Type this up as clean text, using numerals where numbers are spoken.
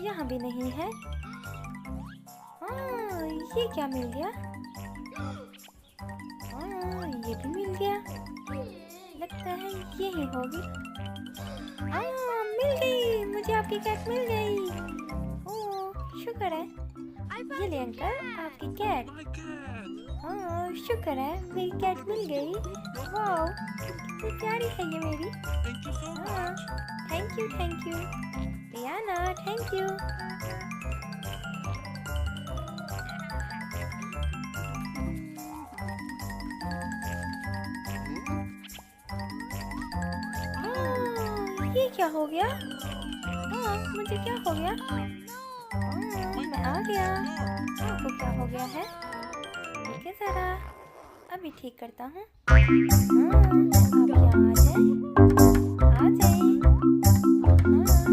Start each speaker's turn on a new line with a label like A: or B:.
A: यहाँ भी नहीं है। हाँ, ये क्या मिल गया? हाँ, ये भी मिल गया। लगता है यही होगी। हाँ, मिल गई, मुझे आपकी कैट मिल गई। ओह, शुक्र है। ये ले अंकल, आपकी कैट। हाँ, शुक्र है, मेरी कैट मिल गई। वाओ, कितनी प्यारी है ये मेरी। हाँ, thank you Riyana, thank you. हाँ, ये क्या हो गया? हाँ, मुझे क्या हो गया? हाँ, मैं आ गया। आपको क्या हो गया है? ठीक है, ज़रा अभी ठीक करता हूँ। हाँ, आप यहाँ आ जाए।